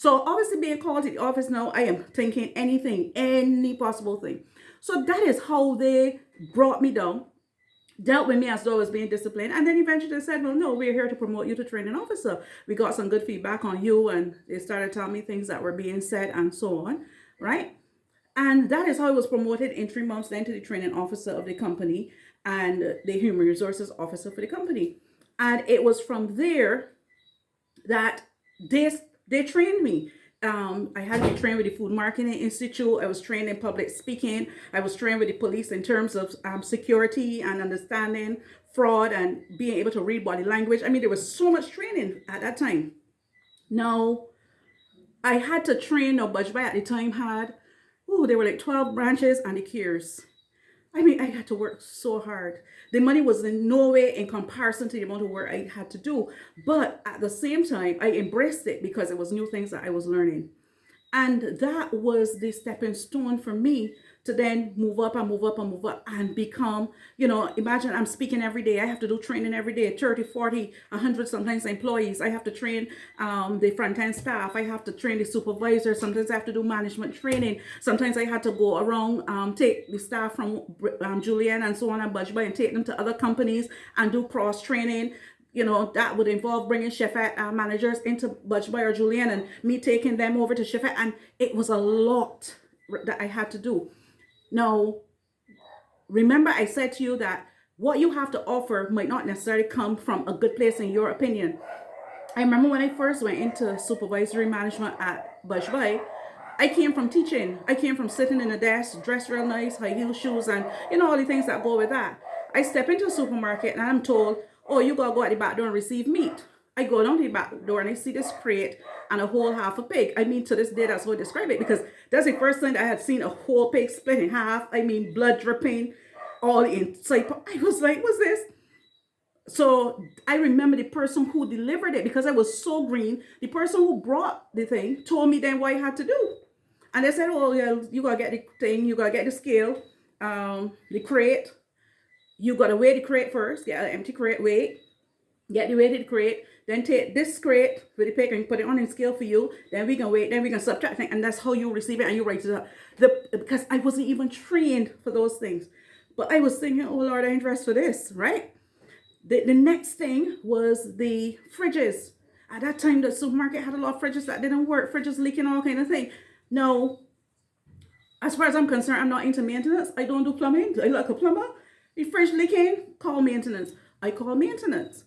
So obviously being called to the office now, I am thinking anything, any possible thing. So that is how they brought me down, dealt with me as though I was being disciplined, and then eventually they said, well, no, we're here to promote you to training officer. We got some good feedback on you, and they started telling me things that were being said and so on, right? And that is how I was promoted in 3 months, then to the training officer of the company and the human resources officer for the company. And it was from there that they they trained me. I had to be trained with the Food Marketing Institute. I was trained in public speaking. I was trained with the police in terms of security and understanding fraud and being able to read body language. I mean, there was so much training at that time. Now, I had to train, no, Bajbai at the time had, there were like 12 branches and the cares. I mean, I had to work so hard. The money was in no way in comparison to the amount of work I had to do. But at the same time, I embraced it because it was new things that I was learning. And that was the stepping stone for me to then move up and move up and move up and become, imagine I'm speaking every day. I have to do training every day, 30, 40, 100 sometimes employees. I have to train the front-end staff. I have to train the supervisor. Sometimes I have to do management training. Sometimes I had to go around, take the staff from Julian and so on and Budge and take them to other companies and do cross training. That would involve bringing Chefette managers into Budgebay or Julian and me taking them over to Chefette. And it was a lot that I had to do. Now, remember I said to you that what you have to offer might not necessarily come from a good place in your opinion. I remember when I first went into supervisory management at Budgebay, I came from teaching. I came from sitting in a desk, dressed real nice, high heel shoes, and all the things that go with that. I step into a supermarket and I'm told, oh, you gotta go at the back door and receive meat. I go down to the back door and I see this crate and a whole half a pig. I mean, to this day, that's how I describe it, because that's the first time I had seen a whole pig split in half. I mean, blood dripping all inside. I was like, what's this? So I remember the person who delivered it, because I was so green, the person who brought the thing told me then what I had to do. And they said, oh, yeah, you gotta get the thing, you gotta get the scale, the crate. You gotta weigh the crate first, get an empty crate, weight, get the weighted crate, then take this crate with the pig and put it on in scale for you. Then we can weigh, then we can subtract it, and that's how you receive it and you write it up. Because I wasn't even trained for those things. But I was thinking, oh Lord, I ain't dressed for this, right? The next thing was the fridges. At that time, the supermarket had a lot of fridges that didn't work, fridges leaking, all kind of thing. Now, as far as I'm concerned, I'm not into maintenance. I don't do plumbing. I like a plumber. The fridge leaking, call maintenance. I call maintenance.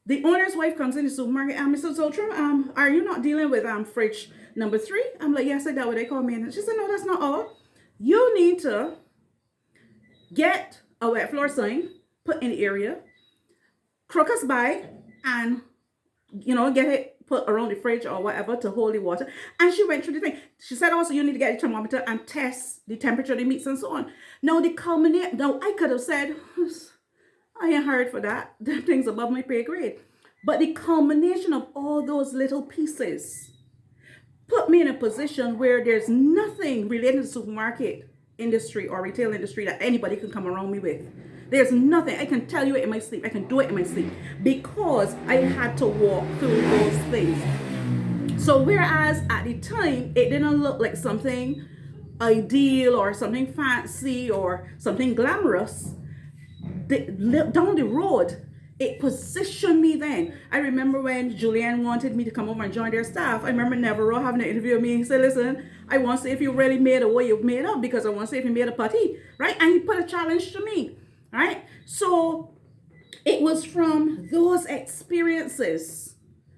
The owner's wife comes in the supermarket and Mrs. Outram, are you not dealing with fridge number 3? I'm like, yes, I do. What I call maintenance. She said, no, that's not all. You need to get a wet floor sign put in the area, crocus by, and get it put around the fridge or whatever to hold the water. And she went through the thing. She said also you need to get the thermometer and test the temperature of the meats and so on. Now the culminate, now I could have said, I ain't heard for that. That thing's above my pay grade. But the culmination of all those little pieces put me in a position where there's nothing related to the supermarket industry or retail industry that anybody can come around me with. There's nothing. I can tell you it in my sleep. I can do it in my sleep because I had to walk through those things. So whereas at the time, it didn't look like something ideal or something fancy or something glamorous, down the road, it positioned me then. I remember when Julianne wanted me to come over and join their staff. I remember Navarro having an interview with me. He said, listen, I want to see if you really made a way you've made up, because I want to see if you made a putty, right? And he put a challenge to me, right? So it was from those experiences,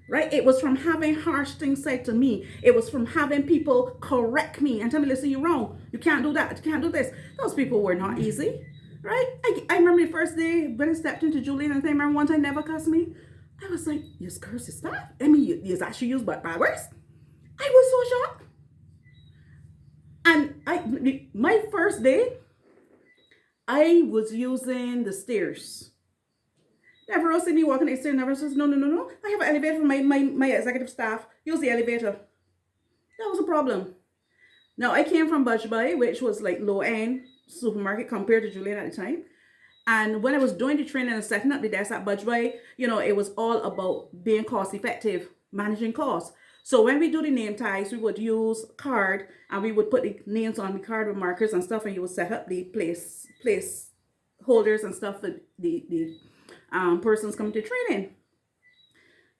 right? It was from having harsh things said to me. It was from having people correct me and tell me, listen, you're wrong. You can't do that. You can't do this. Those people were not easy. Right? I remember the first day when I stepped into Julian and I remember one time never cussed me. I was like, you curse your staff? I mean, you actually use bad words? I was so shocked. And my first day, I was using the stairs. Never else seen me walking the stairs, never says, no. I have an elevator for my executive staff. Use the elevator. That was a problem. Now, I came from Budgebay, which was like low-end supermarket compared to Julian at the time. And when I was doing the training and setting up the desk at Budgebay, it was all about being cost effective, managing costs. So when we do the name tags, we would use card and we would put the names on the card with markers and stuff, and you would set up the place holders and stuff for the persons coming to training.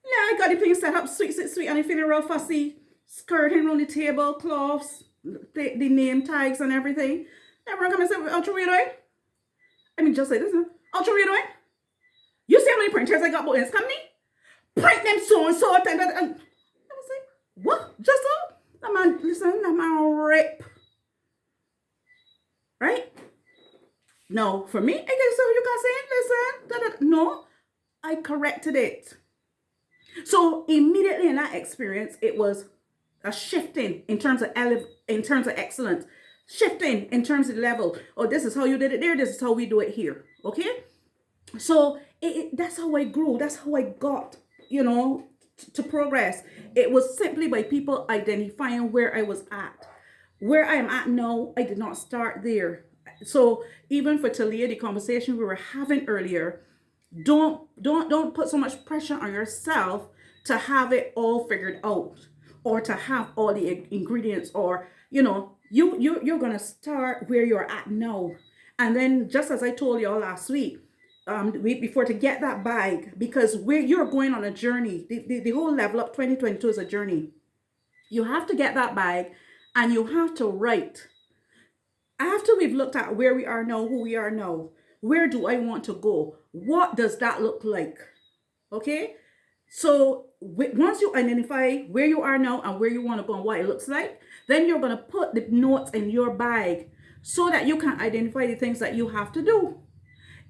Yeah, I got the thing set up, sweet, and I feeling real fussy, skirting around the table, cloths, the name tags and everything. Everyone come and say, Outram, what you doing? I mean, just like this, Outram, what you doing? You see how many printers I got about in this company? Print them so and so. And I was like, what? Just so? That man, listen, that man rip. Right? No, for me, I guess so you can say, listen, no, I corrected it. So immediately in that experience, it was a shifting in terms of excellence, shifting in terms of the level. Oh, this is how you did it there. This is how we do it here. Okay. So that's how I grew. That's how I got, to progress. It was simply by people identifying where I was at. Where I am at now, I did not start there. So even for Talia, the conversation we were having earlier, don't put so much pressure on yourself to have it all figured out or to have all the ingredients, or you're gonna start where you're at now. And then, just as I told y'all last week, the week before, to get that bag, because where you're going on a journey, the whole Level Up 2022 is a journey. You have to get that bag and you have to write. After we've looked at where we are now, who we are now, where do I want to go? What does that look like? Okay? So once you identify where you are now and where you want to go and what it looks like, then you're going to put the notes in your bag so that you can identify the things that you have to do.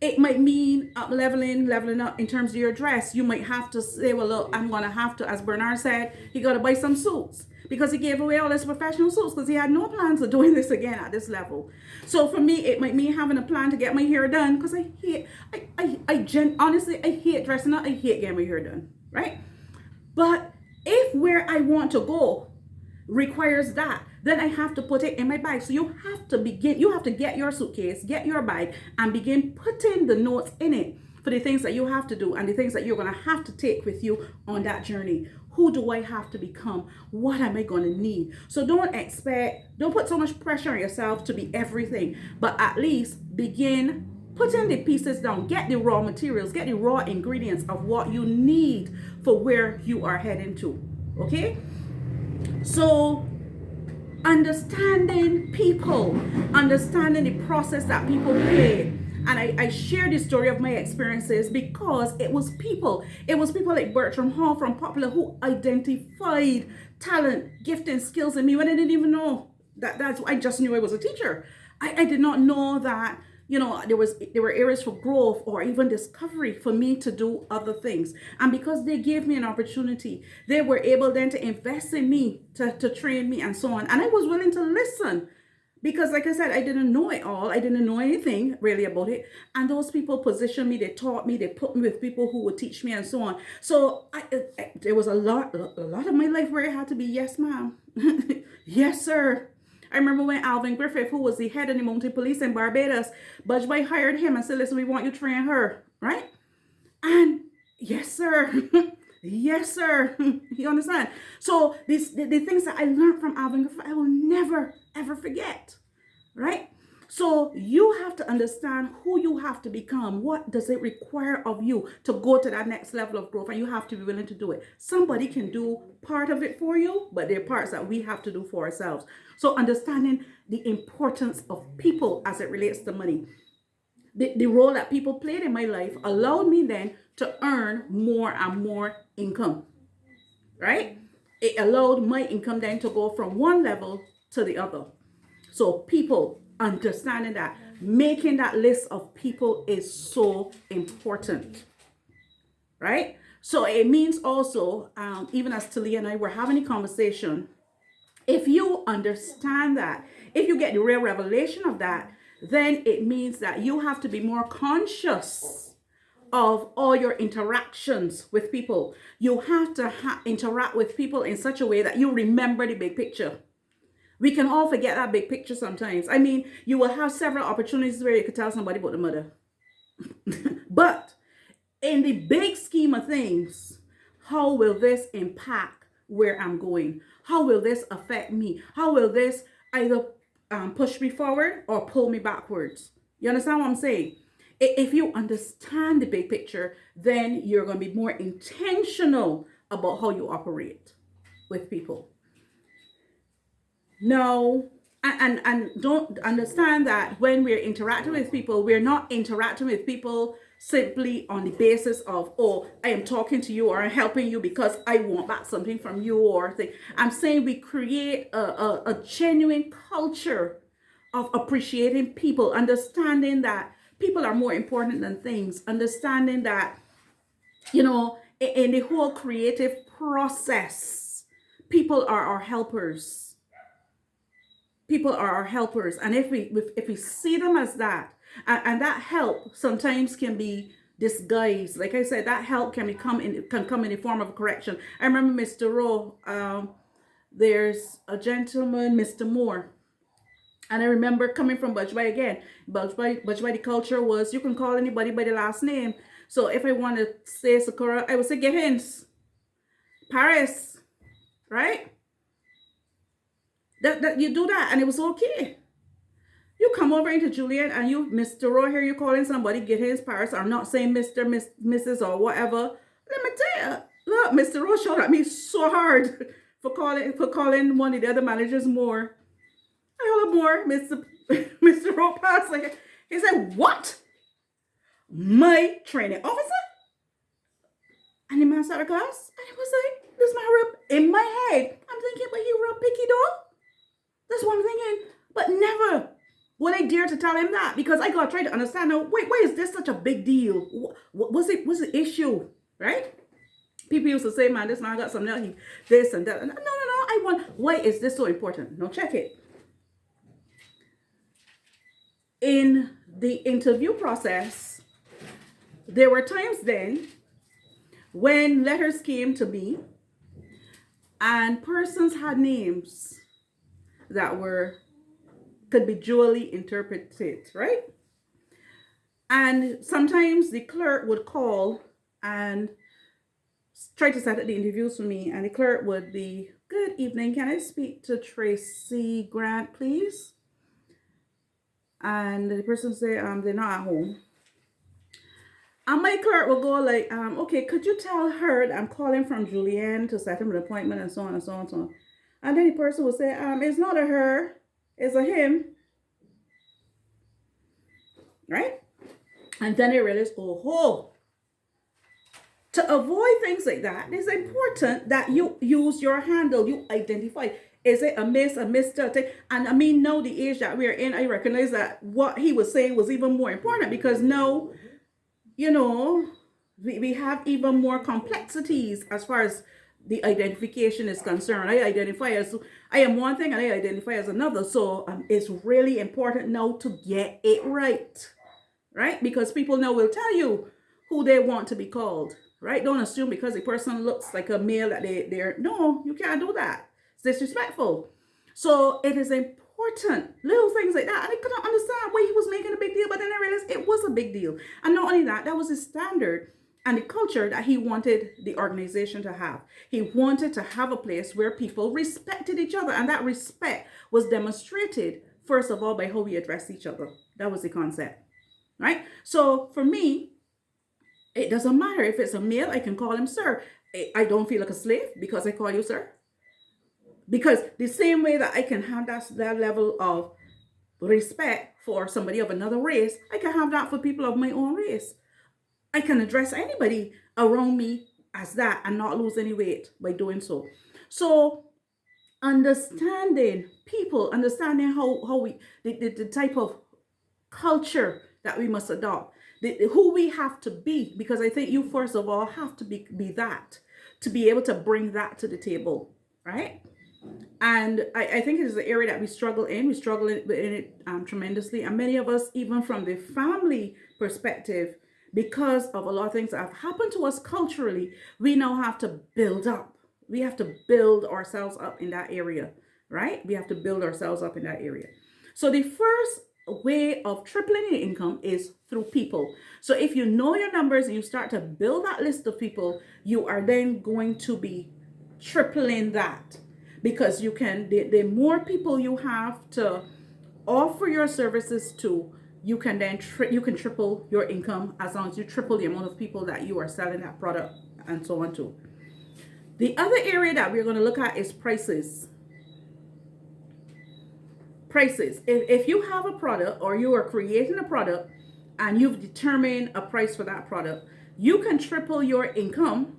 It might mean leveling up in terms of your dress. You might have to say, well, look, I'm going to have to, as Bernard said, he got to buy some suits because he gave away all his professional suits because he had no plans of doing this again at this level. So for me, it might mean having a plan to get my hair done because honestly, I hate dressing up. I hate getting my hair done, right? But if where I want to go requires that, then I have to put it in my bag. So you have to get your suitcase, get your bag, and begin putting the notes in it for the things that you have to do and the things that you're going to have to take with you on that journey. Who do I have to become? What am I going to need? So don't put so much pressure on yourself to be everything, but at least begin putting the pieces down. Get the raw materials, get the raw ingredients of what you need for where you are heading to. Okay? So understanding people, understanding the process that people play. And I share the story of my experiences because it was people like Bertram Hall from Popular who identified talent, gift, and skills in me when I didn't even know that. I just knew I was a teacher. I did not know that there were areas for growth or even discovery for me to do other things. And because they gave me an opportunity, they were able then to invest in me, to train me and so on. And I was willing to listen because, like I said, I didn't know it all. I didn't know anything really about it. And those people positioned me, they taught me, they put me with people who would teach me and so on. So there was a lot of my life where I had to be, yes, ma'am. Yes, sir. I remember when Alvin Griffith, who was the head of the mounted police in Barbados, Budge Boy hired him and said, listen, we want you to train her, right? And yes, sir. Yes, sir. You understand? So the things that I learned from Alvin Griffith, I will never, ever forget, right? So you have to understand who you have to become. What does it require of you to go to that next level of growth? And you have to be willing to do it. Somebody can do part of it for you, but there are parts that we have to do for ourselves. So understanding the importance of people as it relates to money. The role that people played in my life allowed me then to earn more and more income, right? It allowed my income then to go from one level to the other. So people, understanding that, making that list of people is so important, right? So it means also, even as Talia and I were having a conversation, if you understand that, if you get the real revelation of that, then it means that you have to be more conscious of all your interactions with people. You have to interact with people in such a way that you remember the big picture. We can all forget that big picture sometimes. I mean, you will have several opportunities where you could tell somebody about the mother. But in the big scheme of things, how will this impact where I'm going? How will this affect me? How will this either push me forward or pull me backwards? You understand what I'm saying? If you understand the big picture, then you're going to be more intentional about how you operate with people. No, and don't understand that when we're interacting with people, we're not interacting with people simply on the basis of, oh, I am talking to you or I'm helping you because I want back something from you or thing. I'm saying we create a genuine culture of appreciating people, understanding that people are more important than things, understanding that, in the whole creative process, people are our helpers. People are our helpers, and if we see them as that, and that help sometimes can be disguised. Like I said, that help can come in the form of a correction. I remember Mr. Rowe. There's a gentleman, Mr. Moore, and I remember coming from Bajbai again. Bajbai, the culture was you can call anybody by the last name. So if I want to say Sakura, I would say Gehins, Paris, right? That you do that, and it was okay. You come over into Julian and you, Mr. Roy, here you calling somebody, get his Paris. I'm not saying Mr., Mrs. or whatever. Let me tell you, look, Mr. Roy shot at me so hard for calling one of the other managers more. I call him more, Mr. Roy passed. Like, he said, what? My training officer? And the man started class, and it was like, this man rub in my head. I'm thinking, but he rub picky though? That's what I'm thinking. But never would I dare to tell him that, because I gotta try to understand now. Wait, why is this such a big deal? What was it? What's the issue? Right? People used to say, "Man, this man got something else. This and that." No. I want. Why is this so important? Now check it. In the interview process, there were times then when letters came to me, and persons had names that could be dually interpreted, right? And sometimes the clerk would call and try to set up the interviews for me, and the clerk would be, good evening, can I speak to Tracy Grant, please? And the person say, they're not at home. And my clerk will go like, okay, could you tell her that I'm calling from Julianne to set him an appointment, and so on and so on and so on. And then the person will say, it's not a her, it's a him. Right? And then they realize, oh, to avoid things like that, it's important that you use your handle, you identify. Is it a miss, a Mr.? And I mean, now the age that we're in, I recognize that what he was saying was even more important, because now, we have even more complexities as far as the identification is concerned. I am one thing and I identify as another. So it's really important now to get it right. Right? Because people now will tell you who they want to be called. Right? Don't assume because a person looks like a male that they're, no, you can't do that. It's disrespectful. So it is important, little things like that. And I couldn't understand why he was making a big deal, but then I realized it was a big deal. And not only that, that was his standard and the culture that he wanted the organization to have. He wanted to have a place where people respected each other, and that respect was demonstrated, first of all, by how we address each other. That was the concept, right? So for me, it doesn't matter if it's a male, I can call him sir. I don't feel like a slave because I call you sir. Because the same way that I can have that level of respect for somebody of another race, I can have that for people of my own race. I can address anybody around me as that and not lose any weight by doing so. So understanding people, understanding how we, the type of culture that we must adopt, who we have to be, because I think you first of all have to be that, to be able to bring that to the table, right? And I think it is the area that we struggle in. We struggle in it tremendously. And many of us, even from the family perspective, because of a lot of things that have happened to us culturally, we now have to build up. We have to build ourselves up in that area, right? We have to build ourselves up in that area. So the first way of tripling your income is through people. So if you know your numbers and you start to build that list of people, you are then going to be tripling that, because you can, the more people you have to offer your services to, you can then you can triple your income as long as you triple the amount of people that you are selling that product and so on to. The other area that we're going to look at is prices. Prices. If you have a product or you are creating a product and you've determined a price for that product, you can triple your income.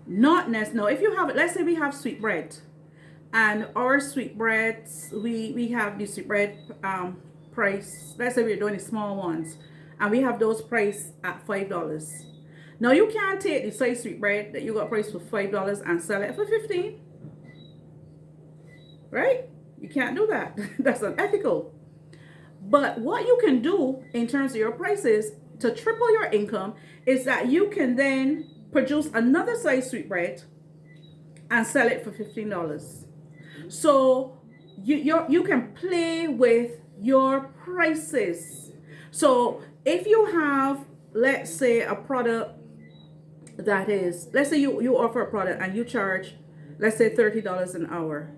Not necessarily. If you have, let's say we have sweetbread, and our sweetbreads, we have the sweetbread price. Let's say we're doing the small ones, and we have those priced at $5. Now you can't take the size sweetbread that you got priced for $5 and sell it for $15, right? You can't do that. That's unethical. But what you can do in terms of your prices to triple your income is that you can then produce another size sweetbread and sell it for $15. So you can play with your prices. So if you have, let's say, a product that is, let's say you offer a product and you charge, let's say, $30 an hour.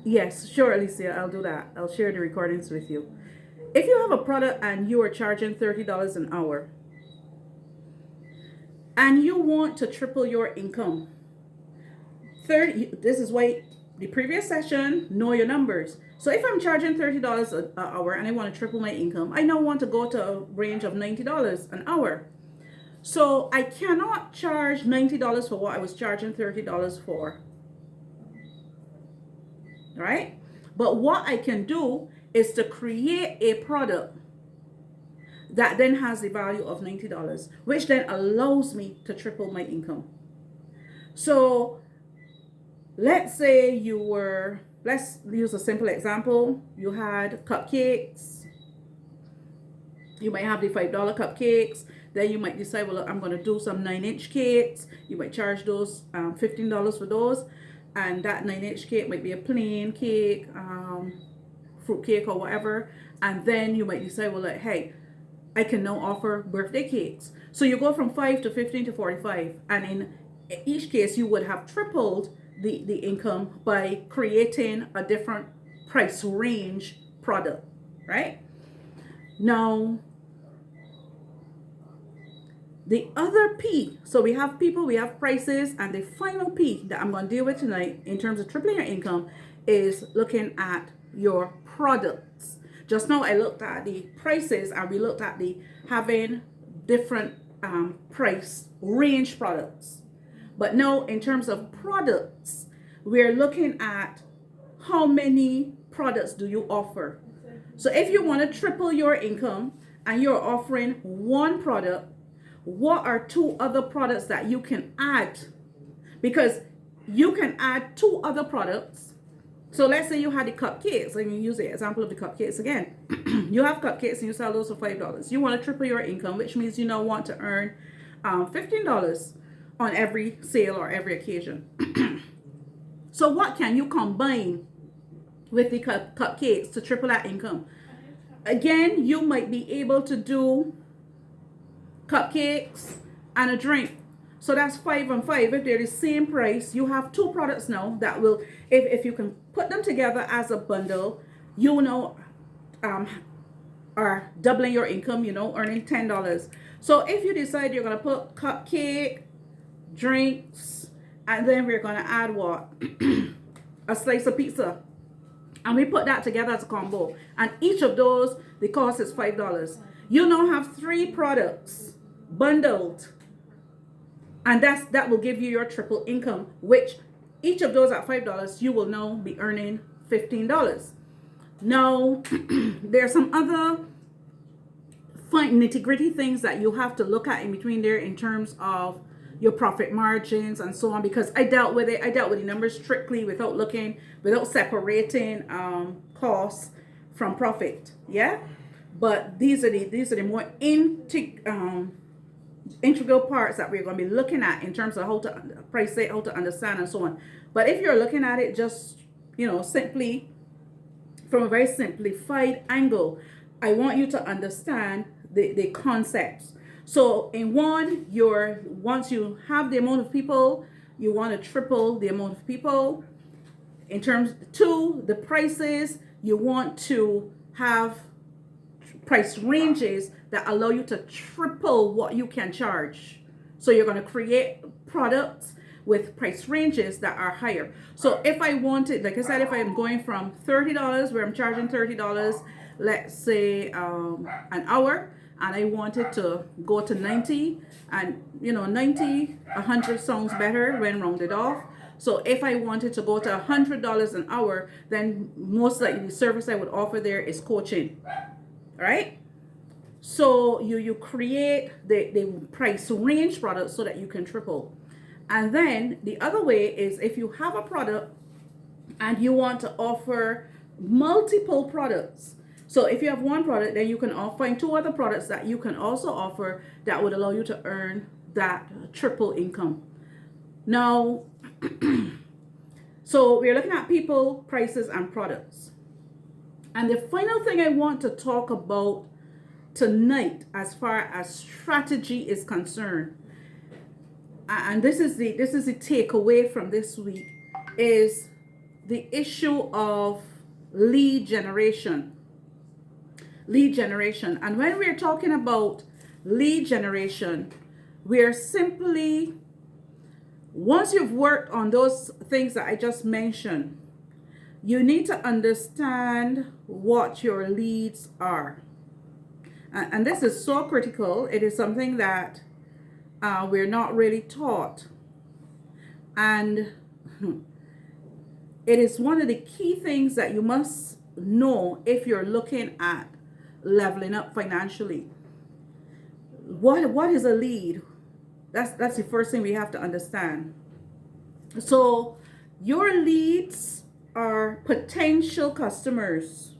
Yes, sure, Alicia, I'll do that. I'll share the recordings with you. If you have a product and you are charging $30 an hour and you want to triple your income, this is why the previous session, know your numbers. So if I'm charging $30 an hour and I want to triple my income, I now want to go to a range of $90 an hour. So I cannot charge $90 for what I was charging $30 for. Right? But what I can do is to create a product that then has the value of $90, which then allows me to triple my income. So let's say let's use a simple example. You had cupcakes. You might have the $5 cupcakes. Then you might decide, well, I'm going to do some 9-inch cakes. You might charge those $15 for those. And that 9-inch cake might be a plain cake, fruit cake or whatever. And then you might decide, well, like, hey, I can now offer birthday cakes. So you go from 5 to 15 to 45. And in each case, you would have tripled the income by creating a different price range product, right? Now, the other P, so we have people, we have prices, and the final P that I'm going to deal with tonight in terms of tripling your income is looking at your products. Just now I looked at the prices and we looked at the having different price range products. But now in terms of products, we're looking at how many products do you offer. So if you want to triple your income and you're offering one product, what are 2 other products that you can add? Because you can add 2 other products. So let's say you had the cupcakes. Let me use the example of the cupcakes again. You have cupcakes and you sell those for $5. You want to triple your income, which means you now want to earn $15 on every sale or every occasion. So what can you combine with the cupcakes to triple that income? Again, you might be able to do cupcakes and a drink. So that's 5 and 5. If they're the same price, you have 2 products now that will, if you can put them together as a bundle, you know, are doubling your income, you know, earning $10. So if you decide you're going to put cupcake, drinks, and then we're going to add what? A slice of pizza. And we put that together as a combo. And each of those, the cost is $5. You now have 3 products bundled, and that will give you your triple income, which each of those at $5, you will now be earning $15. Now there are some other fine nitty-gritty things that you have to look at in between there in terms of your profit margins and so on, because I dealt with the numbers strictly without separating costs from profit. Yeah, but these are the more integral parts that we're going to be looking at in terms of how to price it, how to understand, and so on. But if you're looking at it just, you know, simply from a very simplified angle, I want you to understand the concepts. So in one, once you have the amount of people, you want to triple the amount of people. In terms two, the prices, you want to have price ranges that allow you to triple what you can charge. So you're going to create products with price ranges that are higher. So if I wanted, like I said, if I'm going from $30 where I'm charging $30, let's say an hour, and I wanted to go to 90, and 90, 100 sounds better when rounded off. So if I wanted to go to $100 an hour, then most likely the service I would offer there is coaching, right? So you create the price range product so that you can triple. And then the other way is if you have a product and you want to offer multiple products. So if you have one product, then you can find two other products that you can also offer that would allow you to earn that triple income. Now, so we're looking at people, prices, and products. And the final thing I want to talk about tonight, as far as strategy is concerned, and this is the takeaway from this week, is the issue of lead generation. And when we're talking about lead generation, we're simply, once you've worked on those things that I just mentioned, you need to understand what your leads are. And this is so critical. It is something that we're not really taught. And it is one of the key things that you must know if you're looking at leveling up financially. What is a lead? That's the first thing we have to understand. So your leads are potential customers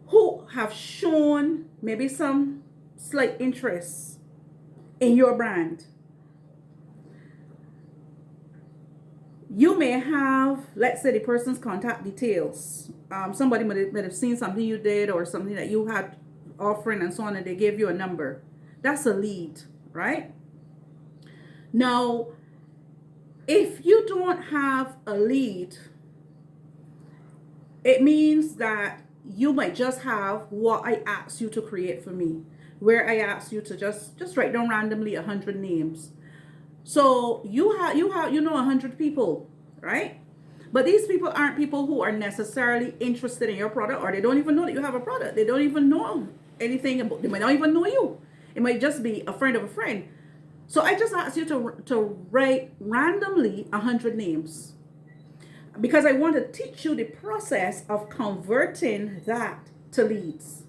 who have shown maybe some slight interest in your brand. You may have, let's say, the person's contact details. Somebody might have seen something you did or something that you had offering and so on, and they gave you a number. That's a lead, right? Now, if you don't have a lead, it means that you might just have what I asked you to create for me, where I asked you to just write down randomly 100 names. So you have 100 people, right? But these people aren't people who are necessarily interested in your product, or they don't even know that you have a product. They don't even know anything about. They might not even know you. It might just be a friend of a friend. So I just asked you to write randomly 100 names, because I want to teach you the process of converting that to leads.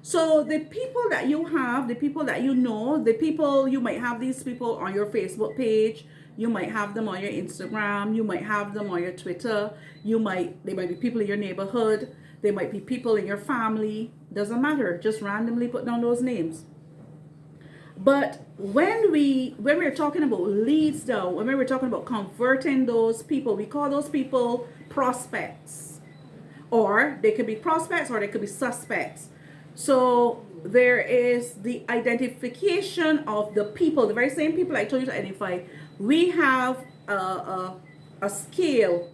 So the people that you have, the people that you know, the people, you might have these people on your Facebook page, you might have them on your Instagram, you might have them on your Twitter, they might be people in your neighborhood, they might be people in your family, doesn't matter, just randomly put down those names. But when we're talking about leads though, when we're talking about converting those people, we call those people prospects. Or they could be prospects or they could be suspects. So there is the identification of the people, the very same people I told you to identify. We have a scale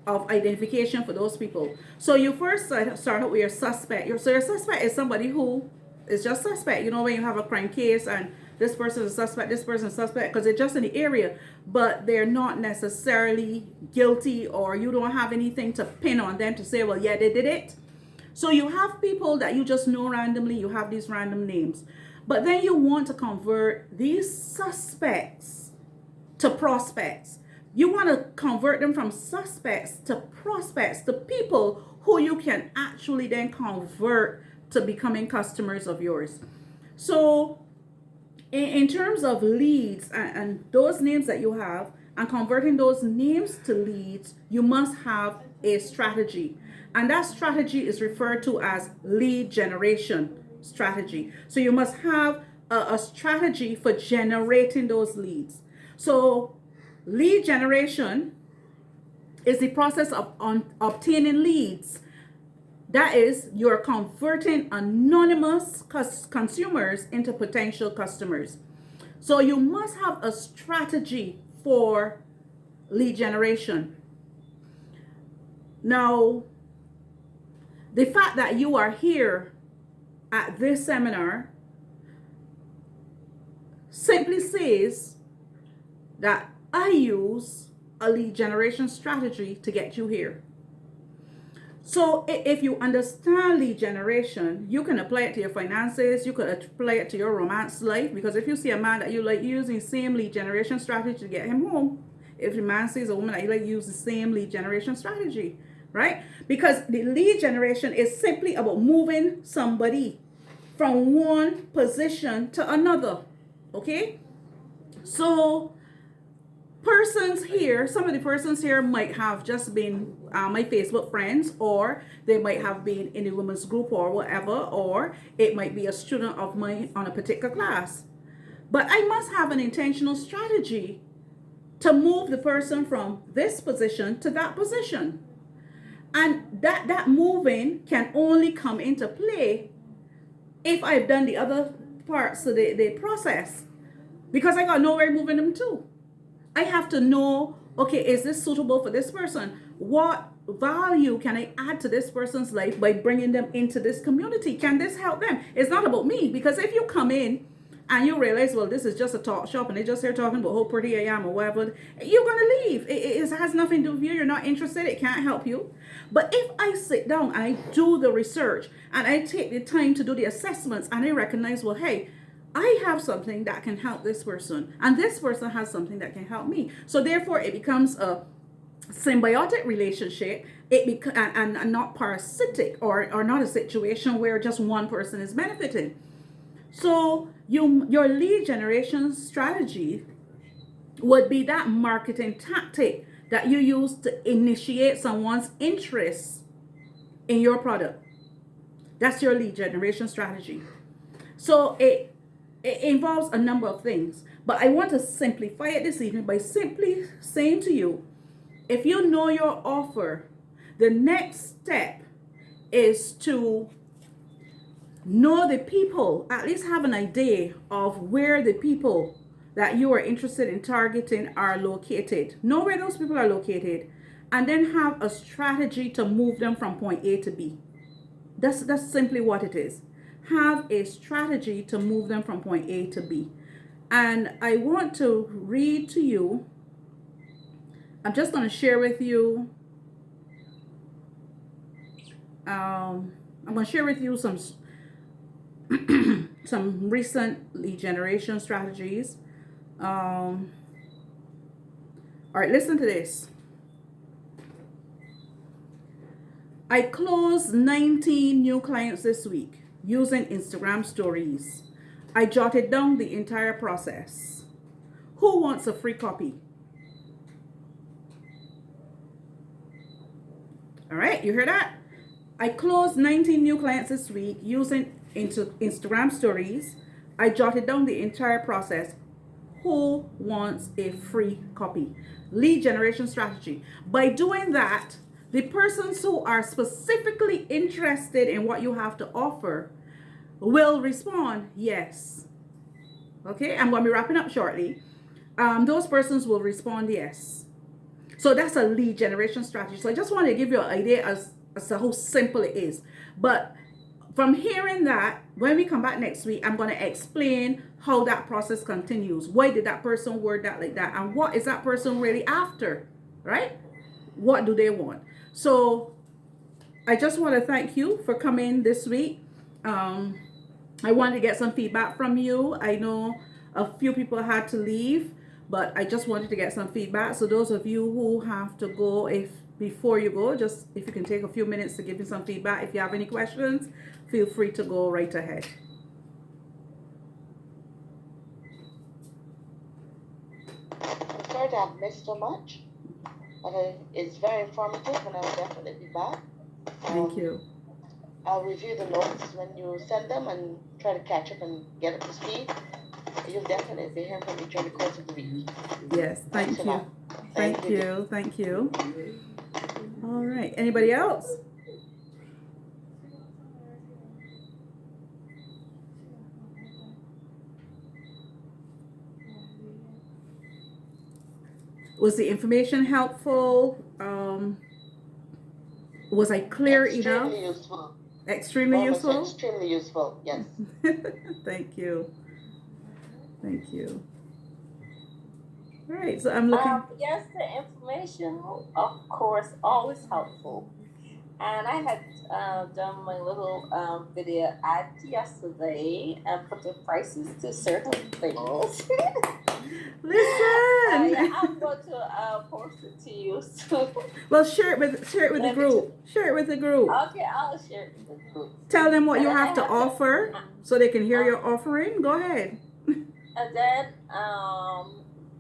of identification for those people. So you first start out with your suspect. So your suspect is somebody who is just suspect. You know, when you have a crime case and this person is a suspect, this person is a suspect, because they're just in the area, but they're not necessarily guilty, or you don't have anything to pin on them to say, well, yeah, they did it. So you have people that you just know randomly, you have these random names. But then you want to convert these suspects to prospects. You want to convert them from suspects to prospects, to people who you can actually then convert to becoming customers of yours. So in terms of leads and those names that you have, and converting those names to leads, you must have a strategy. And that strategy is referred to as lead generation strategy. So you must have a strategy for generating those leads. So lead generation is the process of obtaining leads That is, you're converting anonymous consumers into potential customers. So you must have a strategy for lead generation. Now, the fact that you are here at this seminar simply says that I use a lead generation strategy to get you here. So if you understand lead generation, you can apply it to your finances, you could apply it to your romance life, because if you see a man that you like, using same lead generation strategy to get him home. If your man sees a woman that you like, use the same lead generation strategy, right? Because the lead generation is simply about moving somebody from one position to another, okay? So persons here, some of the persons here might have just been my Facebook friends, or they might have been in a women's group or whatever, or it might be a student of mine on a particular class. But I must have an intentional strategy to move the person from this position to that position. And that moving can only come into play if I've done the other parts of the process, because I got nowhere moving them to. I have to know, okay, is this suitable for this person? What value can I add to this person's life by bringing them into this community? Can this help them? It's not about me, because if you come in and you realize, well, this is just a talk shop and they just here talking about how pretty I am or whatever, you're going to leave. It has nothing to do with you. You're not interested. It can't help you. But if I sit down and I do the research and I take the time to do the assessments and I recognize, well, hey, I have something that can help this person, and this person has something that can help me. So therefore, it becomes a symbiotic relationship. And not parasitic, or not a situation where just one person is benefiting. So your lead generation strategy would be that marketing tactic that you use to initiate someone's interest in your product. That's your lead generation strategy. So it involves a number of things, but I want to simplify it this evening by simply saying to you, if you know your offer, the next step is to know the people, at least have an idea of where the people that you are interested in targeting are located. Know where those people are located, and then have a strategy to move them from point A to B. That's simply what it is. Have a strategy to move them from point A to B. And I want to read to you, I'm just going to share with you, I'm going to share with you some some recent lead generation strategies. All right, listen to this. I closed 19 new clients this week using Instagram stories. I jotted down the entire process. Who wants a free copy? All right, you hear that? I closed 19 new clients this week using Instagram stories. I jotted down the entire process. Who wants a free copy? Lead generation strategy. By doing that, the persons who are specifically interested in what you have to offer will respond yes. Okay, I'm going to be wrapping up shortly. Those persons will respond yes. So that's a lead generation strategy. So I just wanted to give you an idea as to how simple it is. But from hearing that, when we come back next week, I'm going to explain how that process continues. Why did that person word that like that? And what is that person really after, right? What do they want? So I just want to thank you for coming this week. I wanted to get some feedback from you. I know a few people had to leave, but I just wanted to get some feedback. So those of you who have to go, before you go, just if you can take a few minutes to give me some feedback. If you have any questions, feel free to go right ahead. I'm sorry to have missed so much, but it's very informative, and I'll definitely be back. Thank you. I'll review the notes when you send them and try to catch up and get up to speed. You'll definitely be hearing from me during the course of the week. Yes, thank you. Thank you. Thank you. All right. Anybody else? Was the information helpful? Was I clear enough? Extremely useful. Extremely Very much useful? extremely useful. Yes. Thank you. Thank you. All right, so I'm looking. Yes, the information, of course, always helpful. And I had done my little video ad yesterday and put the prices to certain things. Yeah, Listen. I'm going to post it to you soon. Well, share it with the Let me just, group. Share it with the group. okay, I'll share it with the group. Tell them what And you then I have to have to, offer so they can hear uh, your offering. Go ahead. and then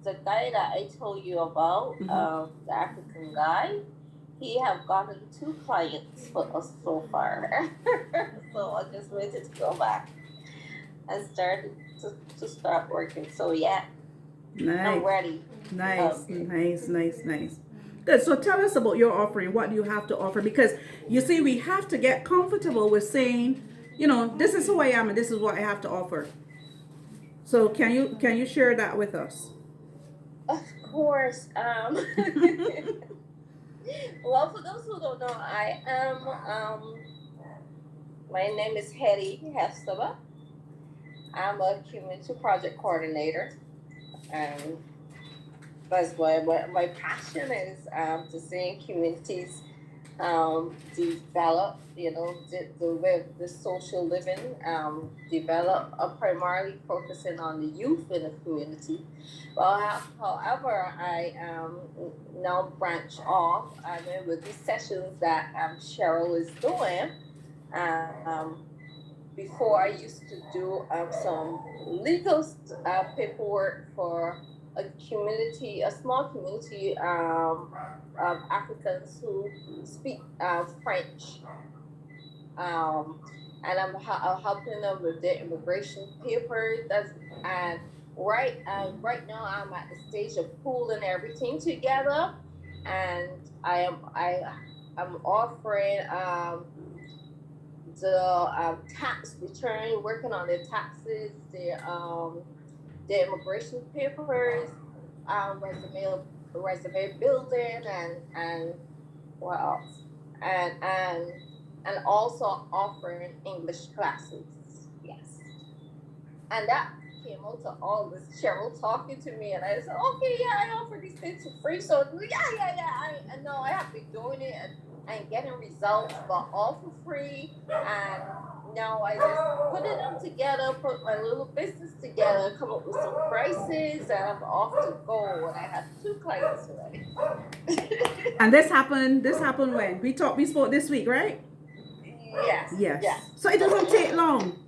the guy that I told you about, Mhm. the African guy, he have gotten 2 clients for us so far. So I just waited to go back and started to start working. So yeah, I'm Nice, ready. nice, Okay. nice, nice, nice. Good. So tell us about your offering. What do you have to offer? Because you see, we have to get comfortable with saying, this is who I am and this is what I have to offer. So can you share that with us? Of course. Well, for those who don't know, I am my name is Hetty Hefsaba. I'm a community project coordinator, and that's my passion is to seeing communities develop, the social living, develop, primarily focusing on the youth in the community. Well, however, I now branch off. I mean, with these sessions that Cheryl is doing. Um, Before I used to do some legal paperwork for a small community of Africans who speak French, um, and I'm helping them with their immigration papers. And right now I'm at the stage of pulling everything together, and I'm offering the tax return, working on their taxes, their immigration papers, resume building, and what else? And also offering English classes. Yes. And that came out to all this Cheryl talking to me, and I said, okay, yeah, I offer these things for free. So yeah. I know I have been doing it and getting results, but all for free. And now I just put them together, put my little business together, come up with some prices, and I'm off to go. And I have 2 clients already. And this happened when we spoke this week, right? Yes. Yes. So it doesn't take long.